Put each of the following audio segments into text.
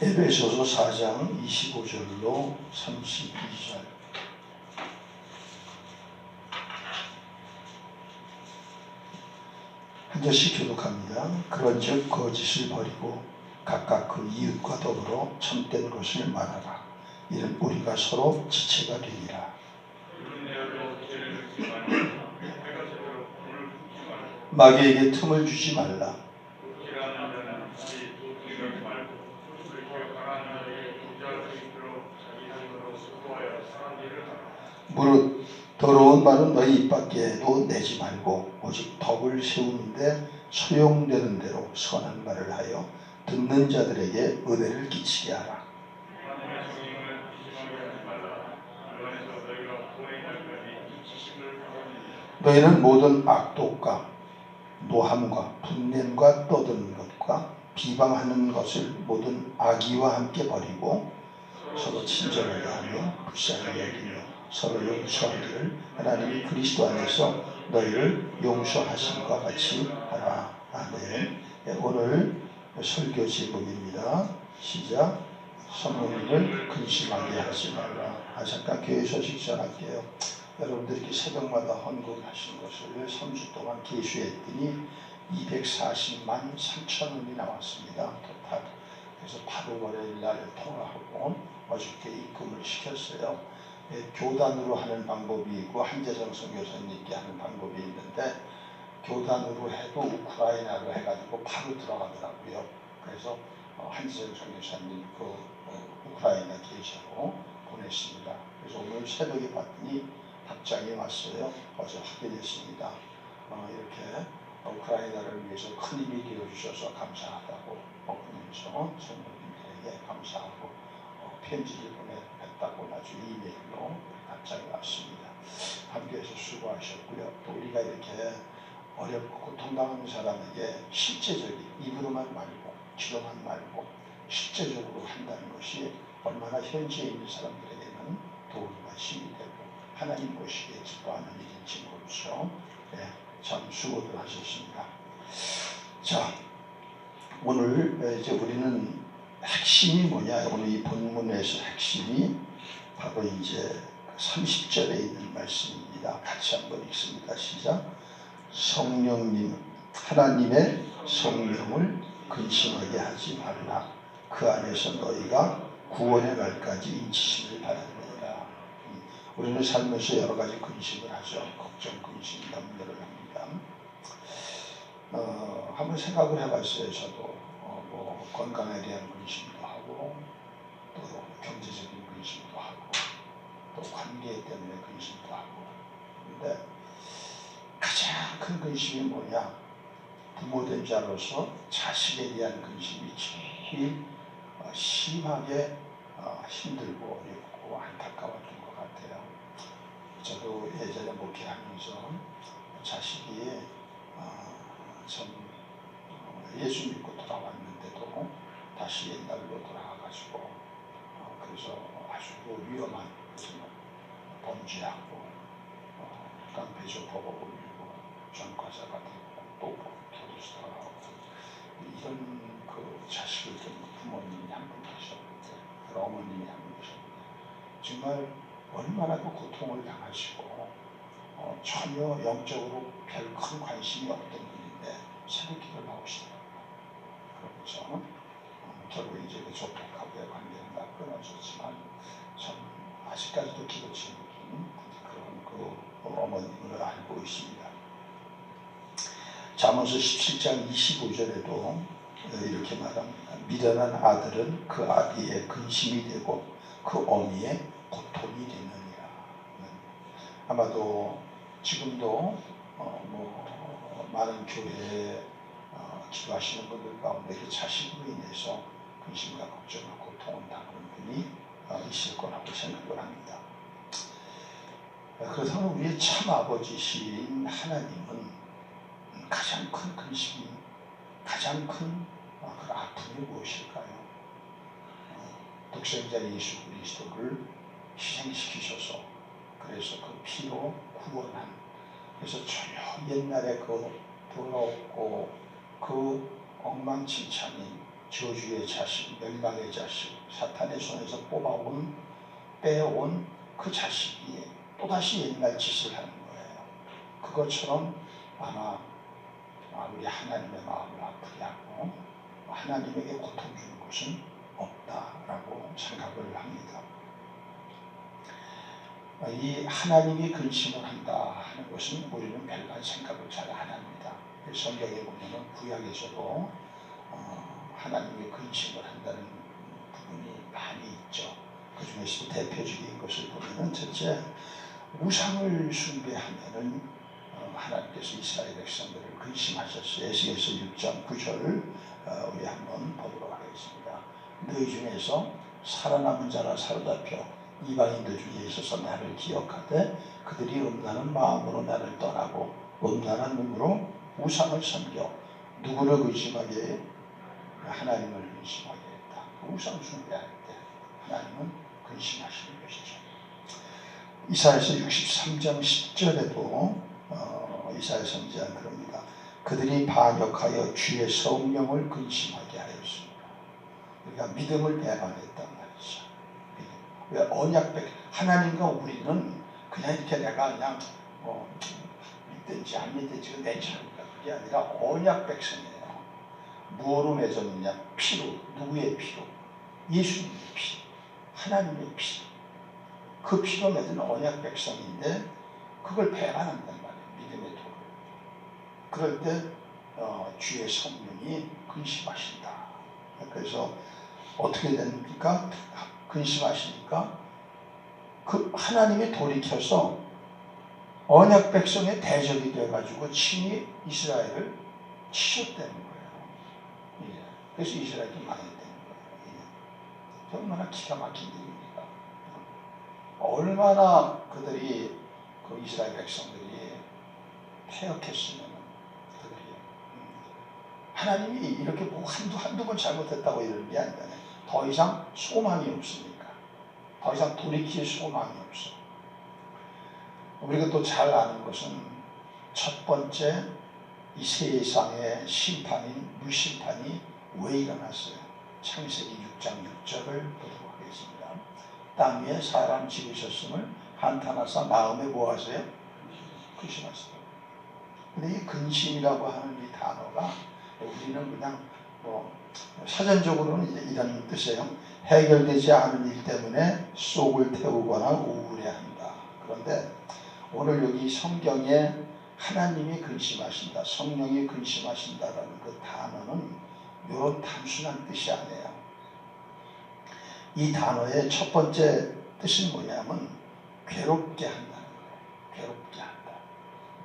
에베소서 4장 25절로 32절. 한 절씩 교독합니다. 그런즉 거짓을 버리고 각각 그 이웃과 더불어 참된 것을 말하라. 이는 우리가 서로 지체가 되리라. 마귀에게 틈을 주지 말라. 무릇 더러운 말은 너희 입 밖에도 내지 말고 오직 덕을 세우는데 소용되는 대로 선한 말을 하여 듣는 자들에게 은혜를 끼치게 하라. 너희는 모든 악독과 노함과 분냄과 떠드는 것과 비방하는 것을 모든 악의와 함께 버리고 서로 친절하게 하며 불쌍히 여기며 서로 용서하기를 하나님이 그리스도 안에서 너희를 용서하심과 같이 하라. 아멘. 오늘 설교 제목입니다. 시작. 성령님을 근심하게 하지 말라. 잠깐 교회 소식 전할게요. 여러분들이 이렇게 새벽마다 헌금하신 것을 3주 동안 계수했더니 240만 3천 원이 나왔습니다. 토탈. 그래서 바로 월요일날 통화하고 어저께 입금을 시켰어요. 교단으로 하는 방법이 있고 한재정 선교사님께 하는 방법이 있는데 교단으로 해도 우크라이나로 해가지고 바로 들어가더라고요. 그래서 한재정 선교사님 그 우크라이나 계좌로 보냈습니다. 그래서 오늘 새벽에 봤더니 답장이 왔어요. 어제 확인했습니다. 이렇게 우크라이나를 위해서 큰 힘이 되어주셔서 감사하다고 보내면서 성도님들에게 감사하고 편지를 보냈다고 나중에 이메일로 답장이 왔습니다. 함께해서 수고하셨고요. 또 우리가 이렇게 어렵고 고통당하는 사람에게 실제적인 입으로만 말고 귀로만 말고 실제적으로 한다는 것이 얼마나 현지에 있는 사람들에게는 도움과 힘이 되고 하나님 보시기에 기뻐하는 일인지 모르죠. 참 수고들 하셨습니다. 자, 오늘 이제 우리는 핵심이 뭐냐? 오늘 이 본문에서 핵심이 바로 이제 30절에 있는 말씀입니다. 같이 한번 읽습니다. 시작. 성령님, 하나님의 성령을 근심하게 하지 말라. 그 안에서 너희가 구원의 날까지 인치심을 바라느니라. 우리는 살면서 여러 가지 근심을 하죠. 걱정, 근심, 염려를 합니다. 한번 생각을 해봤어요. 저도 뭐 건강에 대한 근심도 하고 또 경제적인 근심도 하고 또 관계 때문에 근심도 하고. 그런데 가장 큰 근심이 뭐냐? 부모된 자로서 자식에 대한 근심이 제일 심하게 힘들고 어렵고 안타까웠던 것 같아요. 저도 예전에 목회하면서 자식이 참 예수 믿고 돌아왔는데도 다시 옛날로 돌아가가지고 그래서 아주 위험한 범죄하고 깡패죠. 법을 올리고 전과자가 되고 또 교도소 돌아가고 이런 그 자식을 둔 부모님이 한 분 계셨는데 그 어머님이 한 분 계셨는데 정말 얼마나 그 고통을 당하시고 전혀 영적으로 별 큰 관심이 없던 분인데 새벽기도를 나오시더라고요. 그러면서 결국 이제 그 조폭하고의 관계는 다 끊어졌지만 참 아직까지도 기도 제목인 그런 그 어머님을 알고 있습니다. 잠언서 17장 25절에도 이렇게 말합니다. 미련한 아들은 그 아비의 근심이 되고 그 어미의 고통이 되느니라. 아마도 지금도 많은 교회에 기도하시는 분들 가운데 그 자식으로 인해서 근심과 걱정과 고통을 당하는 분이 있을 거라고 생각을 합니다. 그래서 우리의 참 아버지신 하나님은 가장 큰 근심이, 가장 큰 그 아픔이 무엇일까요? 독생자 예수 그리스도를 희생시키셔서 그래서 그 피로 구원한, 그래서 전혀 옛날에 그 더럽고 그 엉망진창인 저주의 자식, 멸망의 자식, 사탄의 손에서 빼온 그 자식이 또다시 옛날 짓을 하는 거예요. 그것처럼 아마 우리 하나님의 마음을 아프게 하고 하나님에게 고통 주는 것은 없다라고 생각을 합니다. 이 하나님이 근심을 한다 하는 것은 우리는 별반 생각을 잘 안 합니다. 성경에 보면 구약에서도 하나님이 근심을 한다는 부분이 많이 있죠. 그 중에서 대표적인 것을 보면 첫째, 우상을 숭배하면은 하나님께서 이스라엘 백성들을 근심하셨어요. 에스겔서 6장 9절을 우리 한번 보도록 하겠습니다. 너희 중에서 살아남은 자라 사로잡혀 이방인들 중에 있어서 나를 기억하되 그들이 음란한 마음으로 나를 떠나고 음란한 눈으로 우상을 섬겨 누구를 의심하게 하나님을 의심하게 했다. 우상 숭배할 때 하나님은 근심하시는 것이죠. 이사야서 63장 10절에도 이사야 선지자는 그럽니다. 그들이 반역하여 주의 성령을 근심하게 하였습니다. 그러니까 믿음을 배반했단 말이죠. 왜 언약백 하나님과 우리는 그냥 이렇게 내가 그냥 믿든지 안 믿든지 내 차입니다. 그게 아니라 언약 백성이에요. 무엇으로 맺었느냐? 피로. 누구의 피로? 예수님의 피. 하나님의 피. 그 피로 맺은 언약 백성인데 그걸 배반한단 말이에요. 믿음의 도를. 그럴 때 주의 성령이 근심하신다. 그래서 어떻게 됩니까? 근심하시니까 그 하나님이 돌이켜서 언약 백성의 대적이 되어가지고 친히 이스라엘을 치셨다는 거예요. 그래서 이스라엘이 망했다는 거예요. 얼마나 기가 막힌 일입니까? 얼마나 그들이 그 이스라엘 백성들이 패역했으면 그들이 하나님이 이렇게 뭐 한두 번 잘못했다고 이러는 게 아니라 더 이상 소망이 없으니까 더 이상 돌이킬 소망이 없어. 우리가 또 잘 아는 것은 첫 번째 이 세상의 심판인 물심판이 왜 일어났어요? 창세기 6장 6절을 보도록 하겠습니다. 땅 위에 사람 지으셨음을 한탄하사 마음에 뭐하세요? 근심하세요. 근데 이 근심이라고 하는 이 단어가 우리는 그냥 사전적으로는 이런 뜻이에요. 해결되지 않은 일 때문에 속을 태우거나 우울해한다. 그런데 오늘 여기 성경에 하나님이 근심하신다, 성령이 근심하신다라는 그 단어는 이런 단순한 뜻이 아니에요. 이 단어의 첫 번째 뜻은 뭐냐면 괴롭게 한다는 거예요. 괴롭게 한다.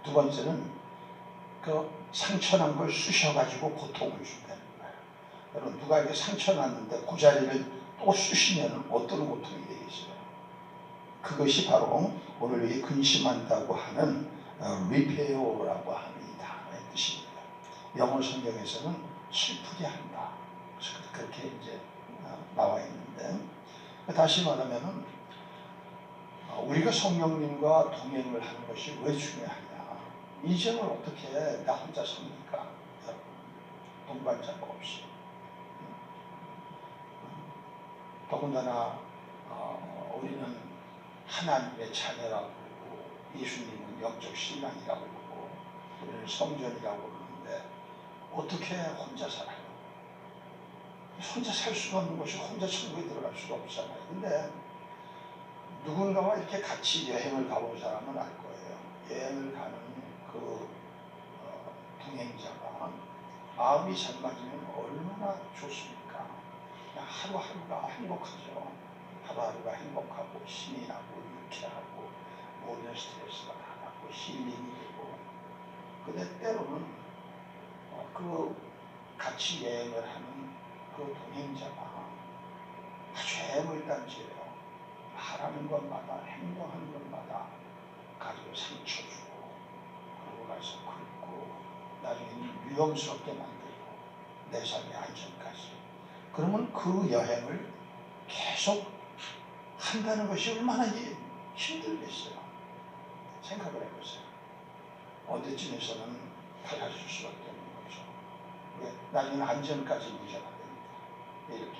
두 번째는 그 상처난 걸 쑤셔가지고 고통을 준다는 거예요. 여러분 누가 이렇게 상처났는데 그 자리를 또 쑤시면 어떤 고통이 되겠어요? 그것이 바로 오늘 여기 근심한다고 하는 repair라고 하는 이 단어의 뜻입니다. 영어 성경에서는 슬프게 한다. 그렇게 이제 나와 있는데 다시 말하면은 우리가 성령님과 동행을 하는 것이 왜 중요하냐? 인생을 어떻게 나 혼자 삽니까? 동반자가 없이. 더군다나 우리는 하나님의 자녀라고 부르고 예수님은 영적 신랑이라고 부르고 우리는 성전이라고 부르는데 어떻게 혼자 살아요? 혼자 살 수가 없는 것이 혼자 천국에 들어갈 수가 없잖아요. 근데 누군가와 이렇게 같이 여행을 가본 사람은 알 거예요. 여행을 가는 그 동행자가 마음이 잘 맞으면 얼마나 좋습니까? 그냥 하루하루가 행복하죠. 하루하루가 행복하고 신이 나고 유쾌하고 모든 스트레스가 다 나고 힐링이 되고. 근데 때로는 그 같이 여행을 하는 그 동행자가 아주 애물단지예요. 말하는 것마다 행동하는 것마다 가지고 상처 주고 그러고 가서 긁고 나중에는 위험스럽게 만들고 내 삶의 안전까지. 그러면 그 여행을 계속 한다는 것이 얼마나 힘들겠어요. 생각을 해보세요. 어디쯤에서는 달라질 수밖에 없는 거죠. 왜? 나중에는 안전까지 문제가 됩니다. 이렇게.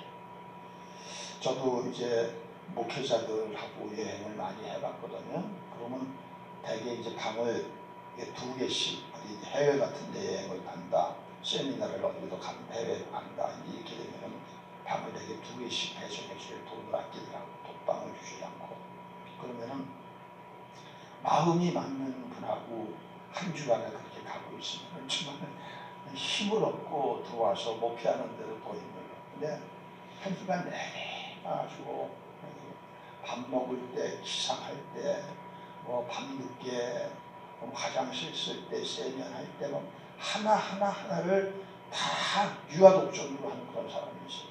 저도 이제 목회자들하고 여행을 많이 해봤거든요. 그러면 대개 이제 방을 2개씩 어디 해외 같은 데 여행을 간다, 세미나를 어디도 해외로 간다, 이렇게 되면 방을 대개 2개씩 배정해줘요. 돈을 아끼더라고. 독방을 주지 않고. 그러면은 마음이 맞는 분하고 한 주간을 그렇게 가고 있으면 정말 힘을 얻고 들어와서 목회하는 대로 보이는 거예요. 근데 한 주간 내내 가지고 밥 먹을 때, 기상할 때, 뭐 밤늦게 화장실 쓸 때, 세면할 때, 뭐 하나를 다 유아독존으로 하는 그런 사람이 있어요.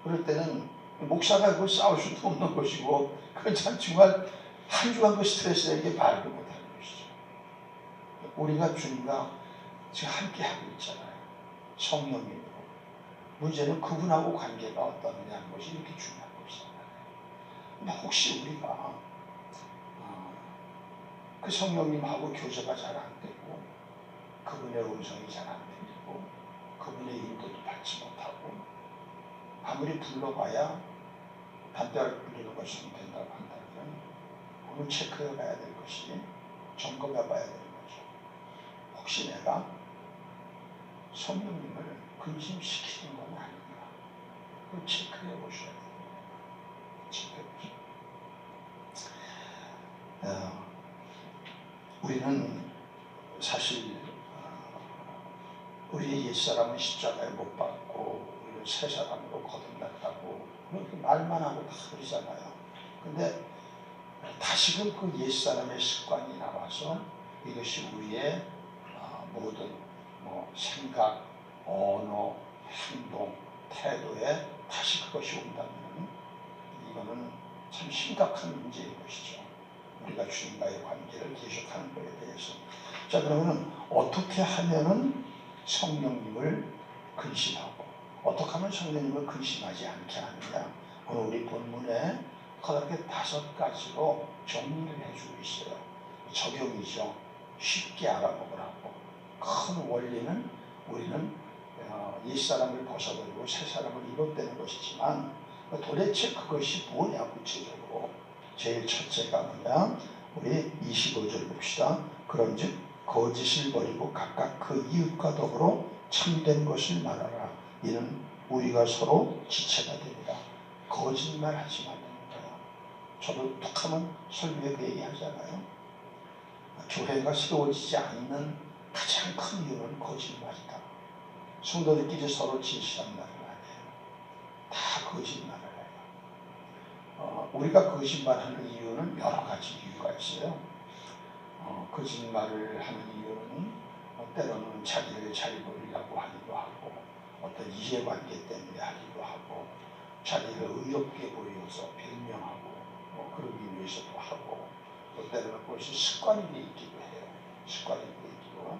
그럴 때는 목사가 그걸 싸울 수도 없는 것이고, 그건 참 정말 한 주간 그 스트레스에게 말도 못하는 것이죠. 우리가 주님과 지금 함께 하고 있잖아요. 성령님으로. 문제는 그분하고 관계가 어떠느냐 하는 것이 이렇게 중요한 것입니다. 근데 혹시 우리가 그 성령님하고 교제가 잘 안 되고, 그분의 음성이 잘 안 들리고, 그분의 인도도 받지 못하고, 아무리 불러봐야 담대하게 불리는 것이 된다고 한다면, 오늘 체크해 봐야 될 것이, 점검해 봐야 되는 거죠. 혹시 내가 성령님을 근심시키는 건 아닌가? 그걸 체크해 보셔야 돼요. 체크해 보셔야. 우리는 사실 우리의 옛사람은 십자가에 못 박고 우리는 새 사람으로 거듭났다고 그렇게 말만 하고 다 그러잖아요. 근데 다시금 그 옛사람의 습관이 나와서 이것이 우리의 모든 생각, 언어, 행동, 태도에 다시 그것이 온다면 이거는 참 심각한 문제인 것이죠. 우리가 주님과의 관계를 계속하는 것에 대해서. 자, 그러면 어떻게 하면은 성령님을 근심하고, 어떻게 하면 성령님을 근심하지 않게 하느냐? 오늘 우리 본문에 그렇게 5가지로 정리를 해주고 있어요. 적용이죠. 쉽게 알아보라고. 큰 원리는 우리는 옛사람을 벗어버리고 새사람을 입어대는 것이지만 도대체 그것이 뭐냐 구체적으로. 제일 첫째가 뭐냐? 우리 25절 봅시다. 그런즉 거짓을 버리고 각각 그 이웃과 더불어 참된 것을 말하라. 이는 우리가 서로 지체가 됩니다. 거짓말하지 말라는 거예요. 저도 툭하면 설교에 그 얘기 하잖아요. 교회가 세워지지 않는 가장 큰 이유는 거짓말이다. 성도들끼리 서로 진실한 말을 안 해요. 다 거짓말을 해요. 우리가 거짓말하는 이유는 여러 가지 이유가 있어요. 거짓말을 하는 이유는 때로는 자기를 잘 보이려고 하기도 하고, 어떤 이해관계 때문에 하기도 하고, 자기를 의롭게 보여서 변명하고 그러기 위해서도 하고, 또 때로는 그것이 습관이 되어 있기도 해요. 습관이 되어 있기도,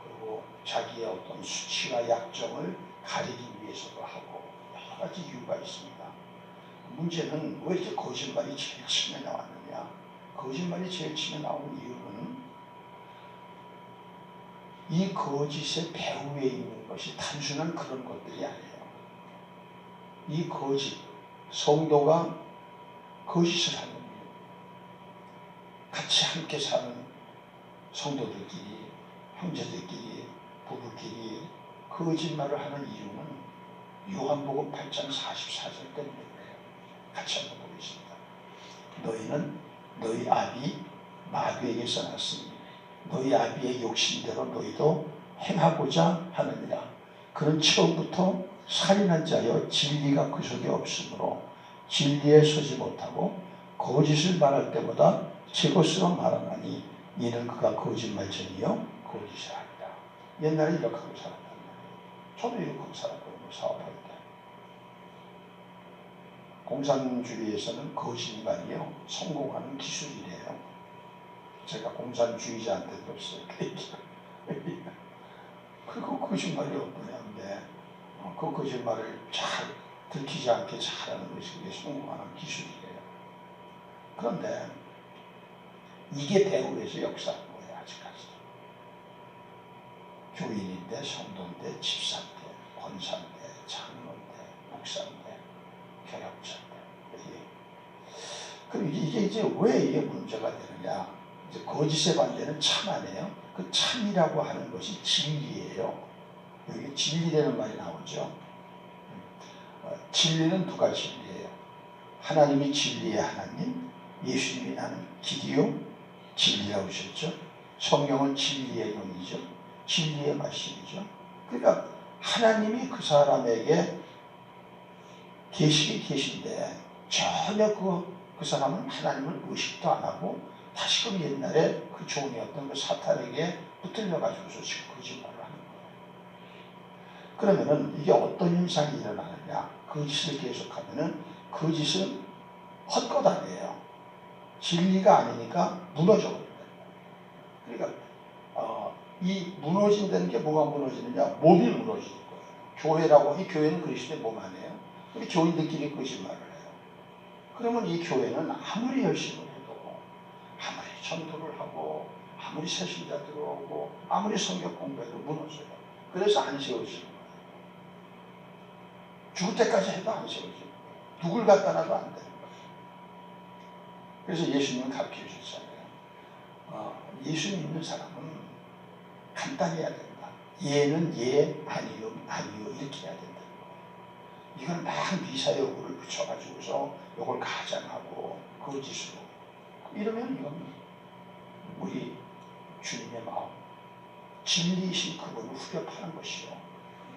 그리고 자기의 어떤 수치와 약점을 가리기 위해서도 하고, 여러 가지 이유가 있습니다. 문제는 왜 이렇게 거짓말이 제일 처음에 나왔느냐? 거짓말이 제일 처음에 나온 이유는 이 거짓의 배후에 있는 것이 단순한 그런 것들이 아니에요. 이 거짓, 성도가 거짓을 하는 이유, 같이 함께 사는 성도들끼리, 형제들끼리, 부부끼리 거짓말을 하는 이유는 요한복음 8장 44절 때문에 그래요. 같이 한번 보겠습니다. 너희는 너희 아비 마귀에게서 났으니 너희 아비의 욕심대로 너희도 행하고자 하느니라. 그는 처음부터 살인한 자여 진리가 그 속에 없으므로 진리에 서지 못하고 거짓을 말할 때보다 제 것으로 말하나니 이는 그가 거짓말쟁이요 거짓을 합니다. 옛날에 이렇게 하고 살았단 말이에요. 저도 이렇게 하고 살았거든요. 사업할 때. 공산주의에서는 거짓말이요 성공하는 기술이래요. 제가 공산주의자한테 들었어요. 그리고 거짓말이 어떠냐는데 그 거짓말을 잘 들키지 않게 잘하는 것이 그게 성공하는 기술이래요. 그런데 이게 배후에서 역사한 거예요. 아직까지. 교인인데, 성도인데, 집사인데, 권사인데, 장로인데, 목사인데, 개혁자인데. 그럼 이게 이제 왜 이게 문제가 되느냐? 이제 거짓의 반대는 참 아니에요. 그 참이라고 하는 것이 진리예요. 여기 진리라는 말이 나오죠. 진리는 누가 진리예요? 하나님이 진리의 하나님, 예수님이 나는 길이요 진리라고 하셨죠. 성경은 진리의 영이죠. 진리의 말씀이죠. 그러니까 하나님이 그 사람에게 계신데 전혀 그 사람은 하나님을 의식도 안 하고 다시금 옛날에 그 종이었던 그 사탄에게 붙들려가지고서 지금 거짓말을 하는 거예요. 그러면은 이게 어떤 현상이 일어나느냐? 그 짓을 계속하면은 그 짓은 헛것 아니에요. 진리가 아니니까 무너져 버린다. 그러니까 이 무너진다는 게 뭐가 무너지느냐? 몸이 무너지는 거예요. 교회라고 하니 교회는 그리스도의 몸 아니에요. 우리 교인들끼리 거짓말을 해요. 그러면 이 교회는 아무리 열심히 해도 아무리 전도를 하고 아무리 새신자 들어오고 아무리 성경 공부해도 무너져요. 그래서 안 세워지는 거예요. 죽을 때까지 해도 안 세워지는 거예요. 누굴 갖다 놔도 안 되는 거예요. 그래서 예수님은 가르쳐 주셨잖아요. 예수 믿는 사람은 간단히 해야 된다. 예는 예, 아니요, 아니요 이렇게 해야 된다는 거예요. 이걸 막 미사여구를 붙여가지고서 이걸 가장하고 거짓으로 이러면 이건 우리 주님의 마음, 진리이신 그분을 후벼파는 것이요.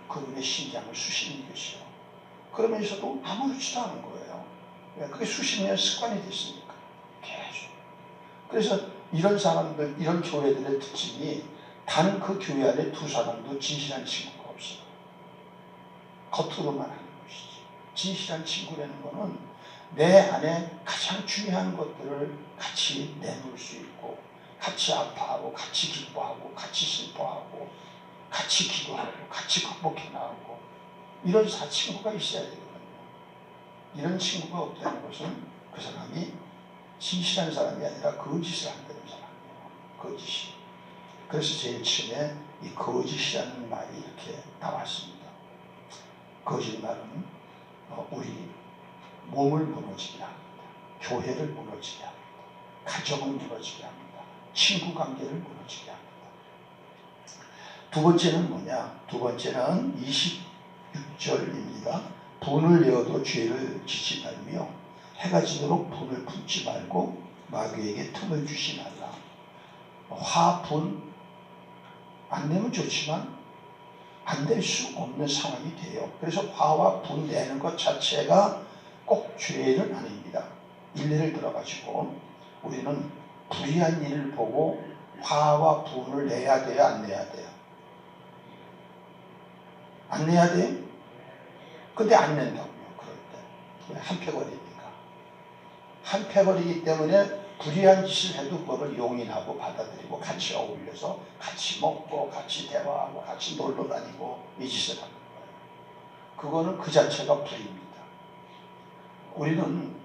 그분의 심장을 쑤시는 것이요. 그러면서도 아무렇지도 않은 거예요. 그게 수십 년 습관이 됐으니까. 계속. 그래서 이런 사람들, 이런 교회들의 특징이 단 그 교회 안에 두 사람도 진실한 친구가 없어요. 겉으로만 하는 것이지. 진실한 친구라는 거는 내 안에 가장 중요한 것들을 같이 내놓을 수 있고 같이 아파하고 같이 기뻐하고 같이 슬퍼하고 같이 기도하고 같이 극복해 나가고 이런 친구가 있어야 되거든요. 이런 친구가 없다는 것은 그 사람이 진실한 사람이 아니라 거짓을 한다는 사람이에요. 거짓이. 그래서 제일 처음에 이 거짓이라는 말이 이렇게 나왔습니다. 거짓말은 우리 몸을 무너지게 합니다. 교회를 무너지게 합니다. 가정을 무너지게 합니다. 친구 관계를 무너지게 합니다. 두 번째는 뭐냐? 두 번째는 26절입니다. 분을 내어도 죄를 짓지 말며 해가 지도록 분을 품지 말고 마귀에게 틈을 주지 말라. 화, 분 안 내면 좋지만 안 될 수 없는 상황이 돼요. 그래서 화와 분 내는 것 자체가 꼭 죄는 아닙니다. 일례를 들어가지고 우리는 불의한 일을 보고 화와 분을 내야 돼요? 안 내야 돼요? 안 내야 돼요? 근데 안 낸다고요. 그럴 때. 왜? 한패거리니까. 한패거리기 때문에 불의한 짓을 해도 그거를 용인하고 받아들이고 같이 어울려서 같이 먹고 같이 대화하고 같이 놀러 다니고 이 짓을 하는 거예요. 그거는 그 자체가 불의입니다. 우리는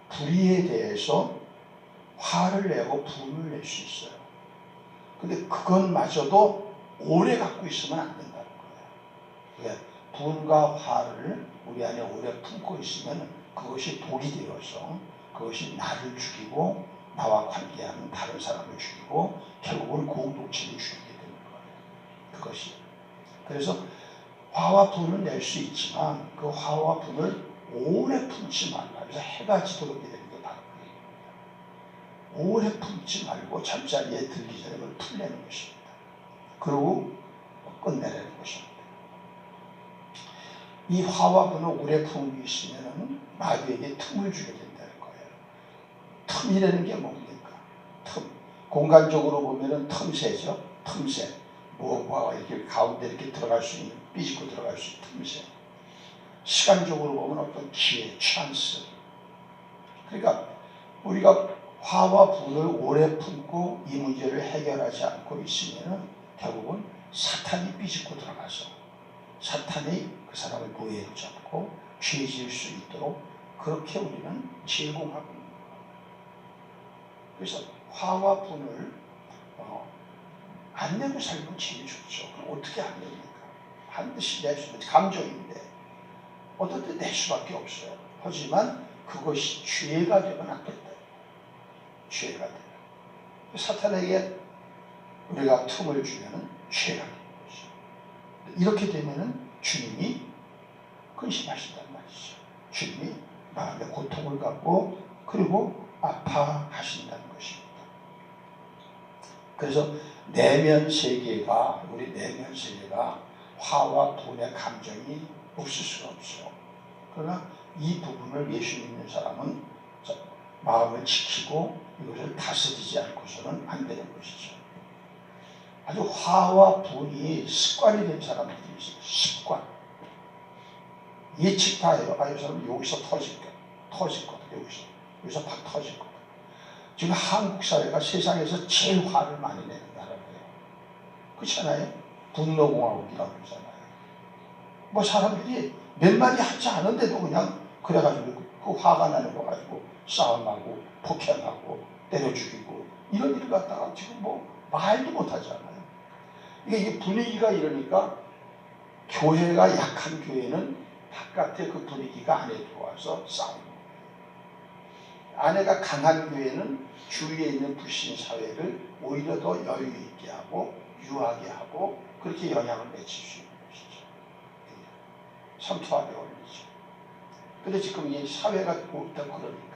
불의에 대해서 화를 내고 분을 낼 수 있어요. 근데 그것마저도 오래 갖고 있으면 안 된다는 거예요. 왜? 분과 화를 우리 안에 오래 품고 있으면 그것이 독이 되어서 그것이 나를 죽이고 나와 관계하는 다른 사람을 죽이고 결국은 공동체를 죽이게 되는 거예요. 그것이. 그래서 화와 분을 낼 수 있지만 그 화와 분을 오래 품지 말라. 그래서 해가 지도록 되는 게 바로 그입니다. 오래 품지 말고 잠자리에 들기 전에 그걸 풀내는 것입니다. 그리고 끝내라는 것입니다. 이 화와 분을 오래 품고 있으면 마귀에게 틈을 주게 된다는 거예요. 틈이라는 게 뭡니까? 틈. 공간적으로 보면은 틈새죠. 틈새. 뭐가 이렇게 가운데 이렇게 들어갈 수 있는, 삐집고 들어갈 수 있는 틈새. 시간적으로 보면 어떤 기회, 찬스. 그러니까 우리가 화와 분을 오래 품고 이 문제를 해결하지 않고 있으면 결국은 사탄이 삐집고 들어가서 사탄이 그 사람을 노예로 잡고 죄 지을 수 있도록 그렇게 우리는 제공하고 있는 거예요. 그래서 화와 분을 안 내고 살면 제일 좋죠. 그럼 어떻게 안 냅니까? 반드시 낼 수 있는 감정인데 어떨 때 낼 수밖에 없어요. 하지만 그것이 죄가 되면 안 된다. 죄가 돼요. 사탄에게 우리가 틈을 주면은 죄가 되는 것이죠. 이렇게 되면은 주님이 근심하신단 말이죠. 주님이 마음의 고통을 갖고 그리고 아파하신다는 것입니다. 그래서 내면 세계가, 우리 내면 세계가 화와 분의 감정이 없을 수가 없어요. 그러나 이 부분을 예수 믿는 사람은 마음을 지키고 이것을 다스리지 않고서는 안 되는 것이죠. 아주 화와 분이 습관이 된 사람들이 있어요. 습관. 예측 다 해요. 이 사람은 여기서 터질 거다. 여기서 팍 터질 거다. 지금 한국 사회가 세상에서 제일 화를 많이 내는 나라예요. 그렇잖아요. 분노공화국이라고 그러잖아요. 뭐 사람들이 몇 마디 하지 않은데도 그냥 그래가지고 그 화가 나는 거 가지고 싸움하고 폭행하고 때려 죽이고 이런 일을 갖다가 지금 뭐 말도 못하잖아요. 이게 분위기가 이러니까 교회가 약한 교회는 바깥에 그 분위기가 안에 들어와서 싸우는 거예요. 안에가 강한 교회는 주위에 있는 불신 사회를 오히려 더 여유 있게 하고 유하게 하고 그렇게 영향을 미칠 수 있는 것이죠. 섬투하게 올리죠. 근데 지금 이 사회가 일단 그러니까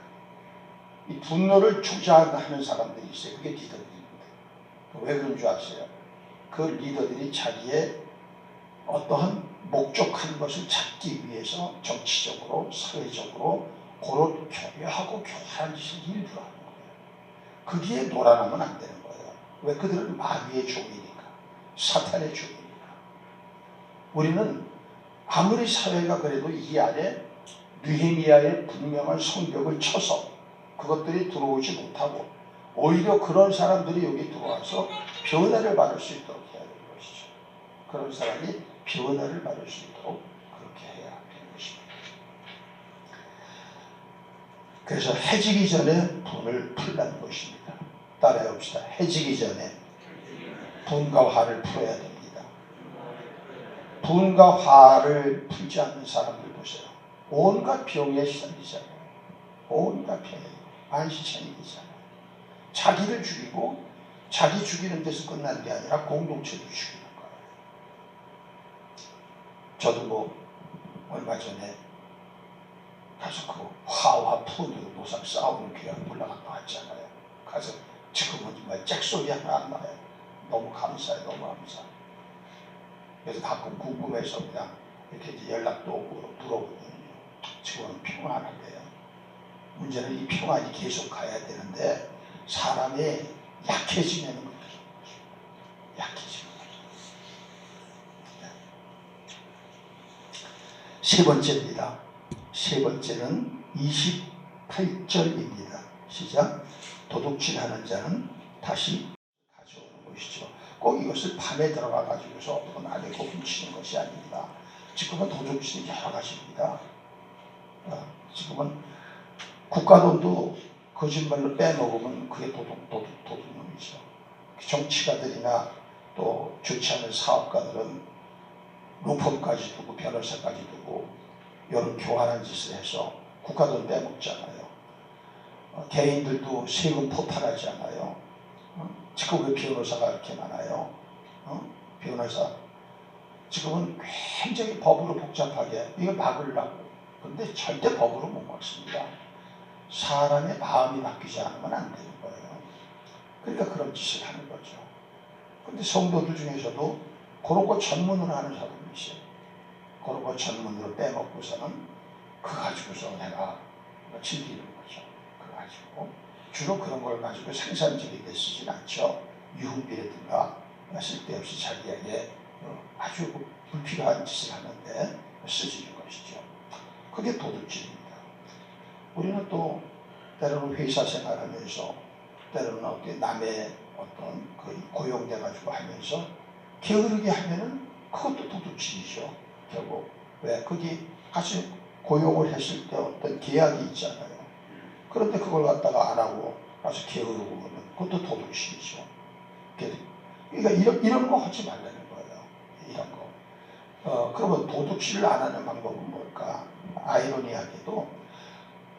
이 분노를 조장하는 사람들이 있어요. 그게 리더들입니다. 왜 그런 줄 아세요? 그 리더들이 자기의 어떠한 목적한 것을 찾기 위해서 정치적으로 사회적으로 그런 교묘하고 교활한 짓을 일부러 하는 거예요. 거기에 놀아나면 안 되는 거예요. 왜? 그들은 마귀의 종이니까, 사탄의 종이니까. 우리는 아무리 사회가 그래도 이 안에 느헤미야의 분명한 성벽을 쳐서 그것들이 들어오지 못하고 오히려 그런 사람들이 여기 들어와서 변화를 받을 수 있도록 해야 되는 것이죠. 그런 사람이 변화를 받을 수 있도록 그렇게 해야 되는 것입니다. 그래서 해지기 전에 분을 풀라는 것입니다. 따라해 봅시다. 해지기 전에 분과 화를 풀어야 됩니다. 분과 화를 풀지 않는 사람들 보세요. 온갖 병에 시달리잖아요. 온갖 병에 만시창이잖아요. 자기를 죽이고 자기 죽이는 데서 끝나는 게 아니라 공동체를 죽이는 거예요. 저도 뭐 얼마 전에 가서 그 화와 푼으로 노상 싸우는 교회 올라갔다 왔잖아요. 가서 지금은 정말 잭소리 하나 안 나요. 너무 감사해요. 너무 감사해요. 그래서 가끔 궁금해서 그냥 이렇게 이제 연락도 오고 물어보거든요. 지금은 평안한데요. 문제는 이 평안이 계속 가야 되는데 사람이 약해지면 그렇게 약해지는 거죠. 세 번째입니다. 세 번째는 28절입니다. 시작. 도둑질하는 자는 다시 가져오는 것이죠. 꼭 이것을 밤에 들어가 가지고서 어떤 아내고 훔치는 것이 아닙니다. 지금은 도둑질이 여러 가지입니다. 지금은 국가돈도 거짓말로 빼먹으면 그게 도둑놈이죠. 정치가들이나 또 좋지 않은 사업가들은 로펌까지 두고 변호사까지 두고 이런 교활한 짓을 해서 국가돈 빼먹잖아요. 개인들도 세금 포탈하지 않아요. 지금 왜 변호사가 이렇게 많아요? 변호사 지금은 굉장히 법으로 복잡하게 이거 막으려고. 그런데 절대 법으로 못 막습니다. 사람의 마음이 바뀌지 않으면 안 되는 거예요. 그러니까 그런 짓을 하는 거죠. 그런데 성도들 중에서도 그런 거 전문으로 하는 사람이 있어요. 그런 거 전문으로 빼먹고서는 그거 가지고서 내가 즐기는 거죠. 그거 가지고 주로 그런 걸 가지고 생산적이게 쓰진 않죠. 유흥비라든가 쓸데없이 자기에게 아주 불필요한 짓을 하는데 쓰지는 것이죠. 그게 도둑질입니다. 우리는 또 때로는 회사 생활하면서 때로는 어떻게 남의 어떤 그 고용돼 가지고 하면서 게으르게 하면은 그것도 도둑질이죠. 결국 왜 거기 같이 고용을 했을 때 어떤 계약이 있잖아요. 그런데 그걸 갖다가 안 하고 가서 게으르고 그러면 그것도 도둑질이죠. 그러니까 이런 거 하지 말라는 거예요. 이런 거. 그러면 도둑질을 안 하는 방법은 뭘까? 아이러니하게도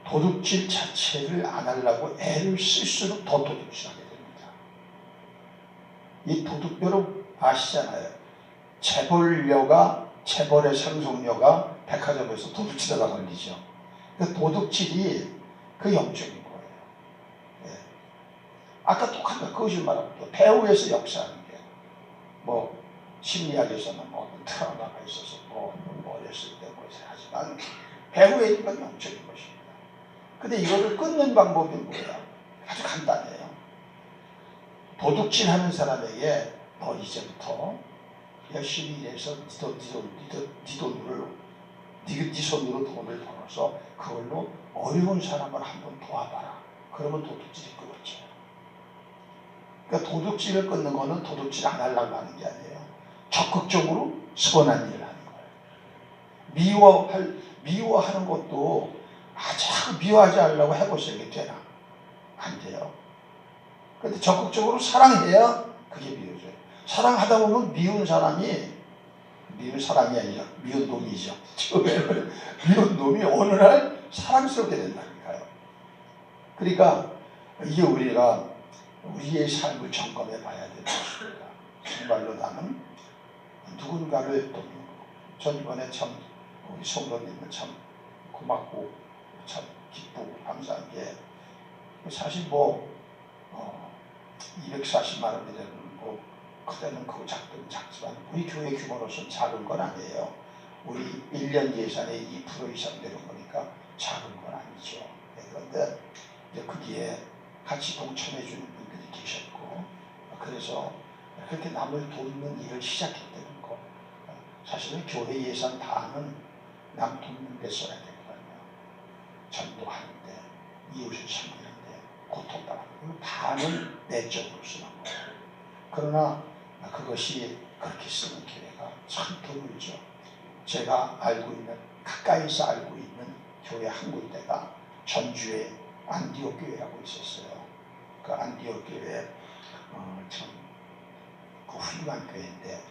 도둑질 자체를 안 하려고 애를 쓸수록 더 도둑질하게 됩니다. 이 도둑 여러분 아시잖아요. 재벌의 상속녀가 백화점에서 도둑질하다 걸리죠. 그 도둑질이 그 영적인 거예요. 예. 아까 똑같은 거짓말하고 배우에서 역사하는 게 뭐 심리학에서는 뭐 트라우마가 있어서 뭐 어렸을 때 뭐 하지만 배우에 있는 건 영적인 것입니다. 근데 이거를 끊는 방법이 뭐야? 아주 간단해요. 도둑질하는 사람에게 너 이제부터 열심히 일해서 네 손으로 돈을 벌어서 그걸로 어려운 사람을 한번 도와봐라. 그러면 도둑질이 끊어져요. 그러니까 도둑질을 끊는 거는 도둑질 안 하려고 하는 게 아니에요. 적극적으로 선한 일을 하는 거예요. 미워하는 것도 자꾸 미워하지 않으려고 해보세요. 이게 되나? 안 돼요. 그런데 적극적으로 사랑해야 그게 미워져요. 사랑하다 보면 미운 사람이 아니라 미운 놈이죠. 미운 놈이 어느 날 사랑스럽게 된다니까요. 그러니까 이게 우리가 우리의 삶을 점검해 봐야 되는 것입니다. 정말로 나는 누군가를 돕는 거. 전 이번에 참 우리 성도님을 참 고맙고 참 기쁘고 감사한 게 사실 240만 원이 되는 거 그때는 그거 작지만 우리 교회 규모로서는 작은 건 아니에요. 우리 1년 예산의 2% 이상 되는 거니까 작은 건 아니죠. 그런데 이제 거기에 같이 동참해 주는 분들이 계셨고 그래서 그렇게 남을 돕는 일을 시작했다는 거. 사실은 교회 예산 다는 남 돕는 데 써야 되거든요. 전도하는데 이웃을 섬기는데 고통당하는 반은 내적으로 쓰는 거예요. 그러나 그것이 그렇게 쓰는 교회가 참 드물죠. 제가 가까이서 알고 있는 교회 한 군데가 전주에 안디옥 교회라고 있었어요. 그 안디옥 교회 참 훌륭한 교회인데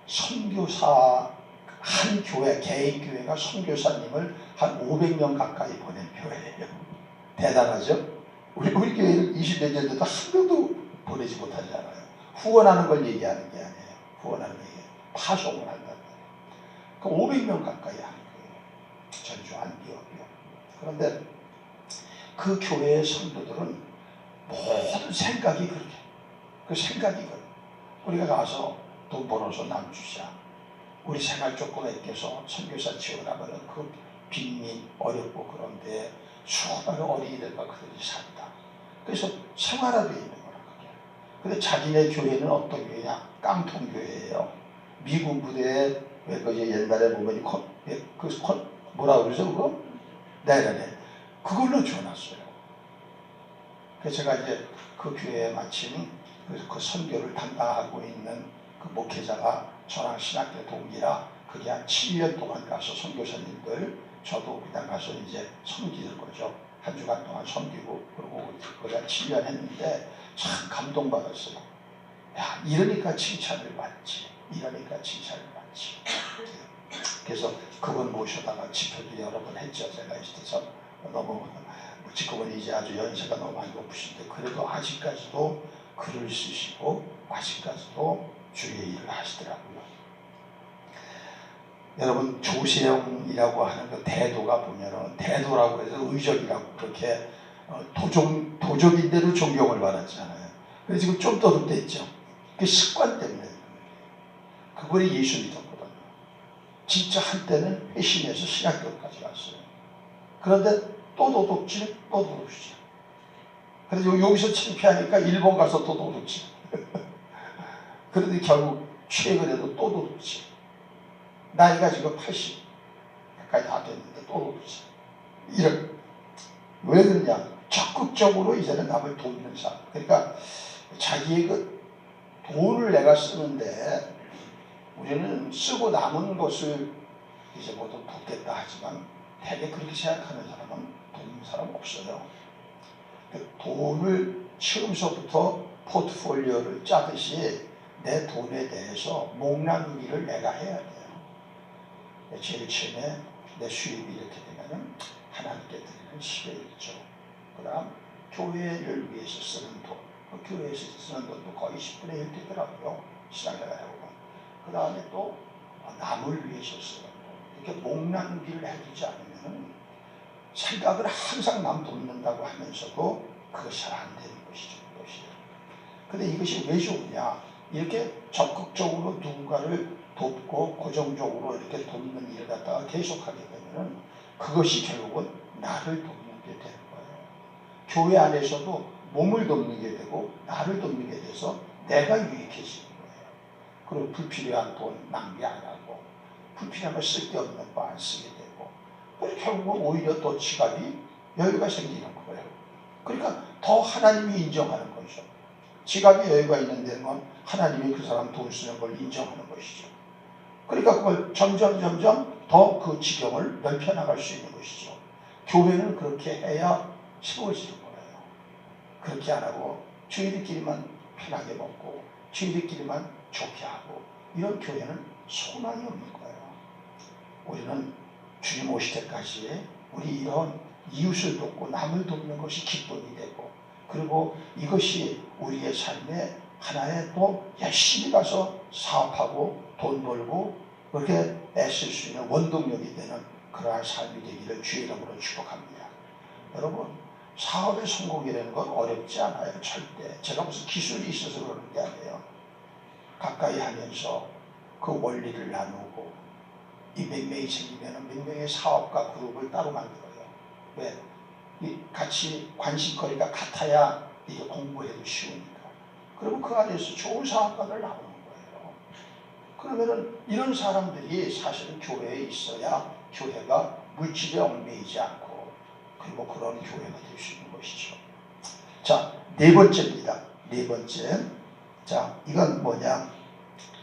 선교사 한 교회 개인 교회가 선교사님을 한 500명 가까이 보낸 교회예요. 대단하죠? 우리 교회는 20몇 년 돼도 한 명도 보내지 못하지 않아요. 후원하는 걸 얘기하는 게 아니에요. 후원하는 게 파송을 한다는 거예요. 그 500명 가까이 하는 거예요. 전주 안디옥이요. 그런데 그 교회의 성도들은 모든 생각이 그렇게 그 생각이 그래요. 우리가 가서 돈 벌어서 남 주자. 우리 생활 조건에 껴서 선교사 지원하면 그 빈민 어렵고 그런데 수많은 어린이들과 그들이 산다. 그래서 생활화되어 있는 거라 그게. 근데 자기네 교회는 어떤 교회냐? 깡통교회예요. 미군 부대에 왜 그 옛날에 보면 뭐라 그러죠 그거? 네네네. 그걸로 지어놨어요. 그래서 제가 이제 그 교회에 마침 그 선교를 담당하고 있는 그 목회자가 저랑 신학교 동기라 그게 한 7년 동안 가서 선교사님들 저도 그냥 가서 이제 섬기는 거죠. 한 주간 동안 섬기고 그러고 그걸 한 7년 했는데 참 감동받았어요. 야 이러니까 칭찬을 받지. 그래서 그분 모셔다가 집회도 여러 번 했죠. 제가 있어서 너무 지금은 이제 아주 연세가 너무 많이 높으신데 그래도 아직까지도 글을 쓰시고 아직까지도 주의 일을 하시더라고요. 여러분 조세영이라고 하는 그 대도가 보면은 대도라고 해서 의적이라고 그렇게 도적인데도 존경을 받았잖아요. 그래서 지금 좀 도둑됐죠. 그 습관 때문에 그분이 예수 믿었거든요. 진짜 한때는 회심해서 신학교까지 갔어요. 그런데 또 도둑질, 또 도둑질. 그래서 여기서 창피하니까 일본 가서 또 도둑질. 그런데 결국 최근에도 또 도둑질. 나이가 지금 80 가까이 다 됐는데 또 도둑질. 왜 그러냐? 적극적으로 이제는 남을 돕는 사람. 그러니까 자기의 그 돈을 내가 쓰는데 우리는 쓰고 남은 것을 이제 모두 돕겠다 하지만 대개 그렇게 생각하는 사람은 돕는 사람 없어요. 돈을 처음서부터 포트폴리오를 짜듯이 내 돈에 대해서 목나누기를 내가 해야 돼요. 제일 처음에 내 수입이 이렇게 되면은 하나님께 드리는 10의 1조, 그 다음 교회를 위해서 쓰는 돈, 그 교회에서 쓰는 돈도 거의 10분의 1 되더라고요. 신앙생활 해보면. 그 다음에 또 남을 위해서 쓰는 돈, 이렇게 목낭비를 해주지 않으면 생각을 항상 남 돕는다고 하면서도 그것이 잘 안 되는 것이죠. 근데 이것이 왜 좋으냐, 이렇게 적극적으로 누군가를 돕고 고정적으로 이렇게 돕는 일을 갖다가 계속하게 되면은 그것이 결국은 나를 돕는 게 되는 거예요. 교회 안에서도 몸을 돕는 게 되고 나를 돕는 게 돼서 내가 유익해지는 거예요. 그리고 불필요한 돈 낭비 안 하고 불필요한 거 쓸데없는 거 안 쓰게 되고, 그래서 결국은 오히려 또 지갑이 여유가 생기는 거예요. 그러니까 더 하나님이 인정하는 거죠. 지갑이 여유가 있는 데는 하나님이 그 사람 돈 쓰는 걸 인정하는 것이죠. 그러니까 그걸 점점 더 그 지경을 넓혀나갈 수 있는 것이죠. 교회는 그렇게 해야 세워지는 거예요. 그렇게 안 하고 저희들끼리만 편하게 먹고 저희들끼리만 좋게 하고 이런 교회는 소망이 없는 거예요. 우리는 주님 오실 때까지 우리 이런 이웃을 돕고 남을 돕는 것이 기쁨이 되고, 그리고 이것이 우리의 삶에 하나의 또 열심히 가서 사업하고 돈 벌고 그렇게 애쓸 수 있는 원동력이 되는 그러한 삶이 되기를 주의 이름으로 축복합니다. 여러분, 사업의 성공이라는 건 어렵지 않아요. 절대. 제가 무슨 기술이 있어서 그러는 게 아니에요. 가까이 하면서 그 원리를 나누고 이 몇 명이 생기면 몇 명의 사업가 그룹을 따로 만들어요. 왜? 같이 관심거리가 같아야 이게 공부해도 쉬우니까. 그리고 그 안에서 좋은 사업가들 나오는 거예요. 그러면은 이런 사람들이 사실은 교회에 있어야 교회가 물질에 얽매이지 않고 그리고 그런 교회가 될 수 있는 것이죠. 자, 네 번째입니다. 네 번째. 자, 이건 뭐냐?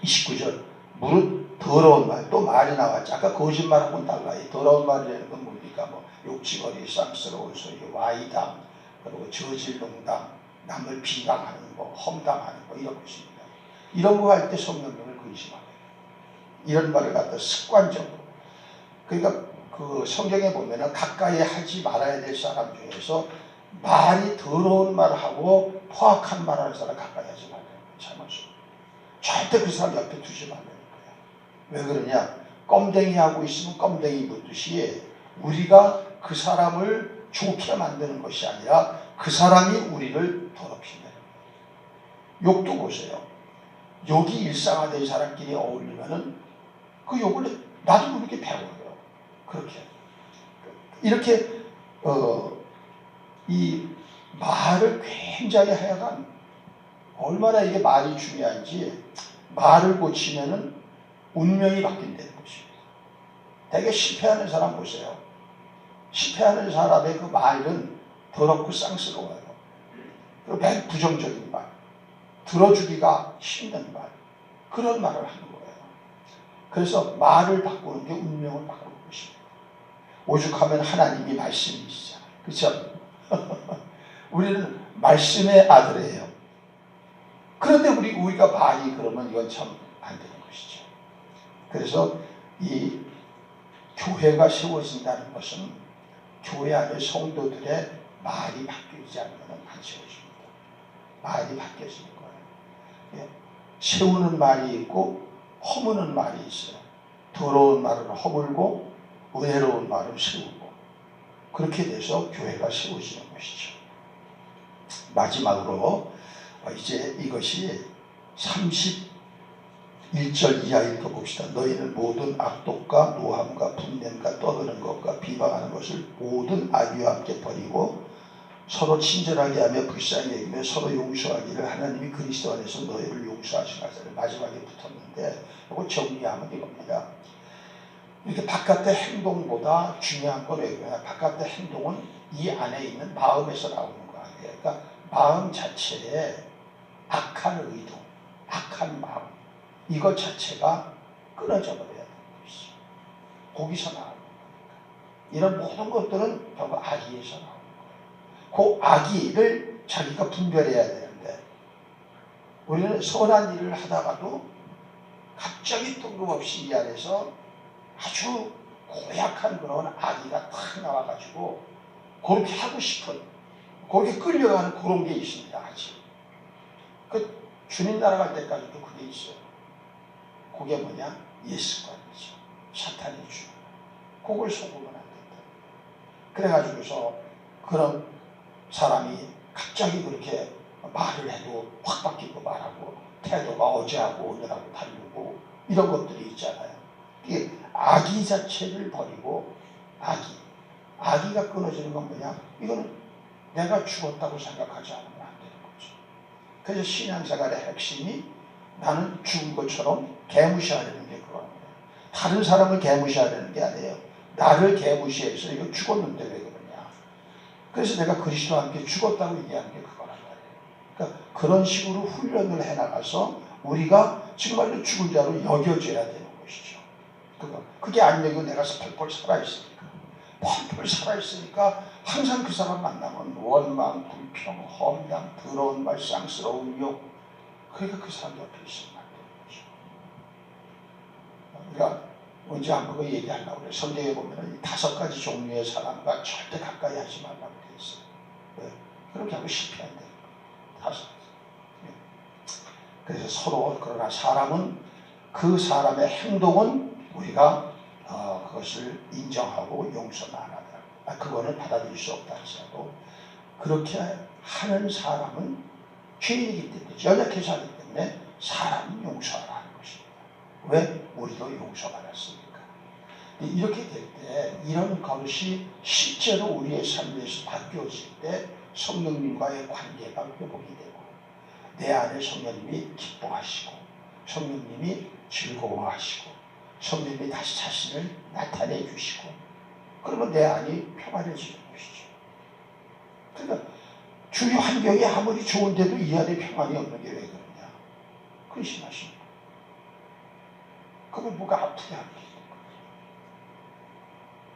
29절. 무릇 더러운 말, 또 말이 나왔죠. 아까 거짓말하고는 달라요. 더러운 말이라는 건 뭡니까? 뭐 욕지거리, 쌍스러운 소리, 와이담, 그리고 저질농담, 남을 비방하는 거, 험담하는 거, 이런 것입니다. 이런 거 할 때 성령님을 근심하고요. 이런 말을 갖다 습관적으로. 그러니까 그 성경에 보면은 가까이 하지 말아야 될 사람 중에서 말이 더러운 말을 하고 포악한 말 하는 사람 가까이 하지 말아요. 참아서. 절대 그 사람 옆에 두지 말아요. 왜 그러냐? 껌댕이 하고 있으면 껌댕이 묻듯이 우리가 그 사람을 좋게 만드는 것이 아니라 그 사람이 우리를 더럽힌다는 거예요. 욕도 보세요. 욕이 일상화된 사람끼리 어울리면은 그 욕을 나도 모르게 배워요. 그렇게. 이렇게 이 말을 굉장히 하여간 얼마나 이게 말이 중요한지, 말을 고치면은 운명이 바뀐다는 것입니다. 되게 실패하는 사람 보세요. 실패하는 사람의 그 말은 더럽고 쌍스러워요. 그리고 매우 부정적인 말, 들어주기가 힘든 말, 그런 말을 하는 거예요. 그래서 말을 바꾸는 게 운명을 바꾸는 것입니다. 오죽하면 하나님이 말씀이시잖아요. 그렇죠? 우리는 말씀의 아들이에요. 그런데 우리가 말이 그러면 이건 참 안 되는 것이죠. 그래서 이 교회가 세워진다는 것은 교회 안에 성도들의 말이 바뀌지 않으면 안 세워집니다. 말이 바뀌어지는 거예요. 예. 세우는 말이 있고 허무는 말이 있어요. 더러운 말은 허물고 은혜로운 말은 세우고, 그렇게 돼서 교회가 세워지는 것이죠. 마지막으로 이제 이것이 31절 이하 읽어봅시다. 너희는 모든 악독과 노함과 분냄과 떠드는 것과 비방하는 것을 모든 악의와 함께 버리고 서로 친절하게 하며 불쌍히 여기며 서로 용서하기를 하나님이 그리스도 안에서 너희를 용서하시나사를 마지막에 붙었는데, 이거 정리하면 이겁니다. 이렇게 바깥의 행동보다 중요한 건 왜냐하면 바깥의 행동은 이 안에 있는 마음에서 나오는 거 아니에요. 그러니까 마음 자체에 악한 의도, 악한 마음, 이것 자체가 끊어져 버려야 되는 것이죠. 거기서 나오는 거니까. 이런 모든 것들은 결국 악의에서 나오는 거예요. 그 악의를 자기가 분별해야 되는데, 우리는 선한 일을 하다가도 갑자기 뜬금없이 이 안에서 아주 고약한 그런 아기가 탁 나와가지고 그렇게 하고 싶은, 그렇게 끌려가는 그런 게 있습니다. 아직 그 주님 나라 갈 때까지도 그게 있어요. 그게 뭐냐? 예습관이죠. 사탄의 주. 그걸 속으면 안 된다. 그래가지고서 그런 사람이 갑자기 그렇게 말을 해도 확 바뀌고 말하고 태도가 어제하고 오늘하고 다르고 이런 것들이 있잖아요. 이게 아기 자체를 버리고 아기가 끊어지는 건 뭐냐? 이거는 내가 죽었다고 생각하지 않으면 안 되는 거죠. 그래서 신앙생활의 핵심이 나는 죽은 것처럼 개무시하려는 게 그겁니다. 다른 사람을 개무시하려는 게 아니에요. 나를 개무시해서 이거 죽었는데 왜 그러냐. 그래서 내가 그리스도와 함께 죽었다고 얘기하는 게 그거란 말이에요. 그러니까 그런 식으로 훈련을 해나가서 우리가 정말로 죽은 자로 여겨져야 되는 것이죠. 그게 아니고 내가 펄펄 살아있으니까. 펄펄 살아있으니까 항상 그 사람 만나면 원망, 불평, 험담, 더러운 말, 쌍스러운 욕. 그러니까 그 사람 옆에 있으면 안 되는 거죠. 우리가 언제 한번 얘기하려고 그래요. 성경에 보면 5가지 종류의 사람과 절대 가까이 하지 말라고 되어 있어요. 왜? 그렇게 하고 실패한다는 거예요. 5가지. 그래서 서로, 그러나 사람은 그 사람의 행동은 우리가 그것을 인정하고 용서는 안 하더라고요. 그거는 받아들일 수 없다 할지라도 그렇게 하는 사람은 죄인이기 때문에, 연약해서 하기 때문에 사람은 용서하라 하는 것입니다. 왜? 우리도 용서받았으니까. 이렇게 될 때 이런 것이 실제로 우리의 삶에서 바뀌어질 때 성령님과의 관계가 회복이 되고 내 안에 성령님이 기뻐하시고 성령님이 즐거워하시고 성령님이 다시 자신을 나타내 주시고 그러면 내 안이 평안해지는 것이죠. 그러니까 주위 환경이 아무리 좋은데도 이 안에 평안이 없는 게 왜 그러냐. 근심하십니다. 그걸 뭐가 아프게 하는 게 있는 거예요.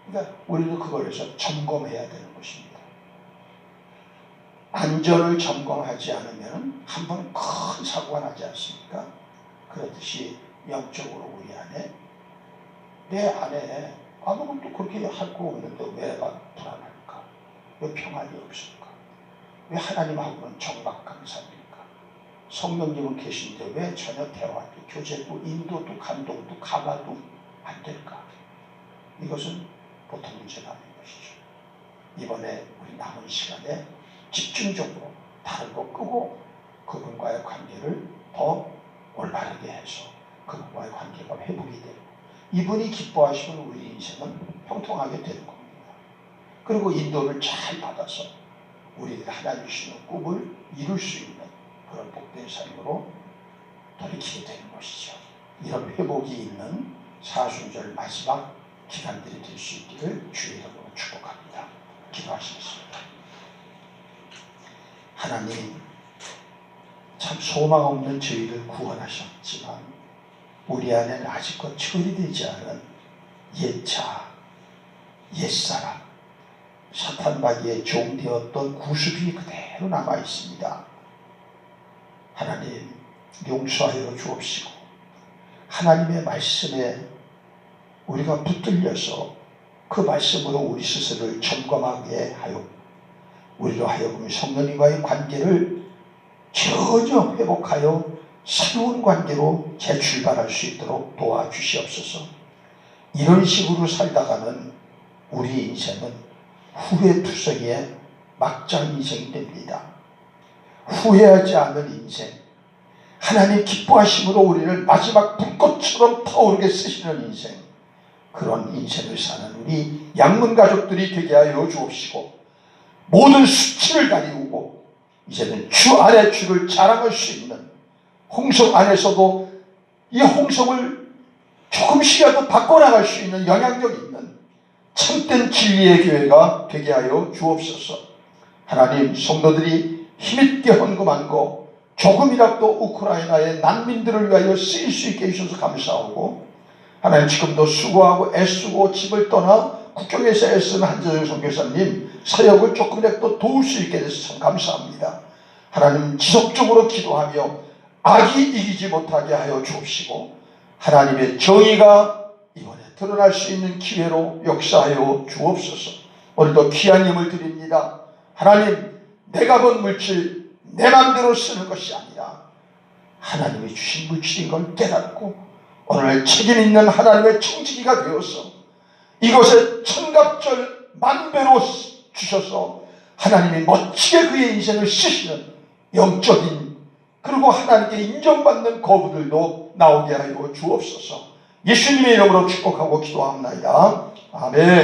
그러니까 우리도 그걸 해서 점검해야 되는 것입니다. 안전을 점검하지 않으면 한 번 큰 사고가 나지 않습니까? 그렇듯이 영적으로 우리 안에 내 안에 아무것도 그렇게 할 거 없는데 왜 불안할까? 왜 평안이 없을까? 왜 하나님하고는 정막강산입니까? 성령님은 계신데 왜 전혀 대화도, 교제도, 인도도, 감동도, 감화도 안 될까? 이것은 보통 문제가 아닌 것이죠. 이번에 우리 남은 시간에 집중적으로 다른 거 끄고 그분과의 관계를 더 올바르게 해서 그분과의 관계가 회복이 되고 이분이 기뻐하시면 우리 인생은 형통하게 되는 겁니다. 그리고 인도를 잘 받아서 우리가 하나님 주시는 꿈을 이룰 수 있는 그런 복된 삶으로 돌이키게 되는 것이죠. 이런 회복이 있는 사순절 마지막 기간들이 될 수 있기를 주의 이름으로 축복합니다. 기도하시겠습니다. 하나님, 참 소망 없는 저희를 구원하셨지만 우리 안에는 아직껏 처리되지 않은 옛자, 옛사람, 사탄마귀의 종되었던 구습이 그대로 남아 있습니다. 하나님, 용서하여 주옵시고 하나님의 말씀에 우리가 붙들려서 그 말씀으로 우리 스스로를 점검하게 하여 우리로 하여금 성령님과의 관계를 전혀 회복하여 새로운 관계로 재출발할 수 있도록 도와주시옵소서. 이런 식으로 살다가는 우리 인생은 후회투성이의 막장 인생이 됩니다. 후회하지 않을 인생, 하나님 기뻐하심으로 우리를 마지막 불꽃처럼 타오르게 쓰시는 인생, 그런 인생을 사는 우리 양문 가족들이 되게 하여 주옵시고 모든 수치를 가리우고 이제는 주 안에 주를 자랑할 수 있는 홍성 안에서도 이 홍성을 조금씩이라도 바꿔나갈 수 있는 영향력 있는 참된 진리의 교회가 되게 하여 주옵소서. 하나님, 성도들이 힘있게 헌금한 거 조금이라도 우크라이나의 난민들을 위하여 쓰일 수 있게 해주셔서 감사하고 하나님, 지금도 수고하고 애쓰고 집을 떠나 국경에서 애쓰는 한재정 선교사님 사역을 조금이라도 도울 수 있게 돼서 참 감사합니다. 하나님, 지속적으로 기도하며 악이 이기지 못하게 하여 주옵시고 하나님의 정의가 이번에 드러날 수 있는 기회로 역사하여 주옵소서. 오늘도 귀한 힘을 드립니다. 하나님, 내가 본 물질 내 마음대로 쓰는 것이 아니라 하나님이 주신 물질인 걸 깨닫고 오늘 책임 있는 하나님의 청지기가 되어서 이곳에 천갑절 만배로 주셔서 하나님이 멋지게 그의 인생을 쓰시는 영적인 그리고 하나님께 인정받는 거부들도 나오게 하여 주옵소서. 예수님의 이름으로 축복하고 기도합니다. 아멘.